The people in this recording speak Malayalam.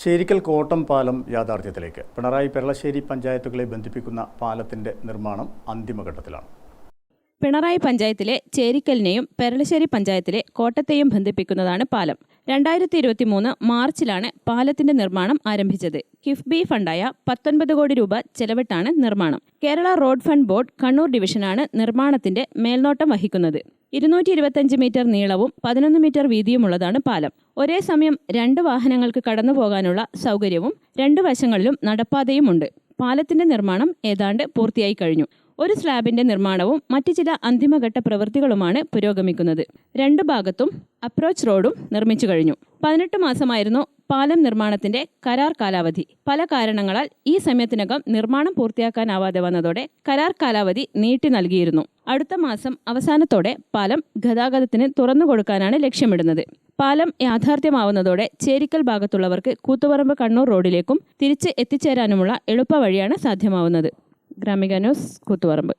ചേരിക്കൽ കോട്ടം പാലം യാഥാർത്ഥ്യത്തിലേക്ക്. പിണറായി പെരളശ്ശേരി പഞ്ചായത്തുകളെ ബന്ധിപ്പിക്കുന്ന പാലത്തിന്റെ നിർമ്മാണം അന്തിമഘട്ടത്തിലാണ്. പിണറായി പഞ്ചായത്തിലെ ചേരിക്കലിനെയും പെരളശ്ശേരി പഞ്ചായത്തിലെ കോട്ടത്തെയും ബന്ധിപ്പിക്കുന്നതാണ് പാലം. 2023 മാർച്ചിലാണ് പാലത്തിന്റെ നിർമ്മാണം ആരംഭിച്ചത്. കിഫ്ബി ഫണ്ടായ 19 കോടി രൂപ ചെലവിട്ടാണ് നിർമ്മാണം. Kerala road fund board Kannur ഡിവിഷനാണ് നിർമ്മാണത്തിന്റെ മേൽനോട്ടം വഹിക്കുന്നത്. 225 മീറ്റർ നീളവും 11 മീറ്റർ വീതിയുമുള്ളതാണ് പാലം. ഒരേ സമയം 2 വാഹനങ്ങൾക്ക് കടന്നുപോകാനുള്ള സൗകര്യവും 2 വശങ്ങളിലും നടപ്പാതയുമുണ്ട്. പാലത്തിന്റെ നിർമ്മാണം ഏതാണ്ട് പൂർത്തിയായി കഴിഞ്ഞു. ഒരു സ്ലാബിന്റെ നിർമ്മാണവും മറ്റു ചില അന്തിമഘട്ട പ്രവൃത്തികളുമാണ് പുരോഗമിക്കുന്നത്. 2 ഭാഗത്തും അപ്രോച്ച് റോഡും നിർമ്മിച്ചു കഴിഞ്ഞു. 18 മാസമായിരുന്നു പാലം നിർമ്മാണത്തിന്റെ കരാർ കാലാവധി. പല കാരണങ്ങളാൽ ഈ സമയത്തിനകം നിർമ്മാണം പൂർത്തിയാക്കാനാവാതെ വന്നതോടെ കരാർ കാലാവധി നീട്ടി നൽകിയിരുന്നു. അടുത്ത മാസം അവസാനത്തോടെ പാലം ഗതാഗതത്തിന് തുറന്നുകൊടുക്കാനാണ് ലക്ഷ്യമിടുന്നത്. പാലം യാഥാർത്ഥ്യമാവുന്നതോടെ ചേരിക്കൽ ഭാഗത്തുള്ളവർക്ക് കൂത്തുപറമ്പ് കണ്ണൂർ റോഡിലേക്കും തിരിച്ച് എത്തിച്ചേരാനുമുള്ള എളുപ്പവഴിയാണ് സാധ്യമാവുന്നത്. ഗ്രാമിക ന്യൂസ്, കൂത്തുപറമ്പ്.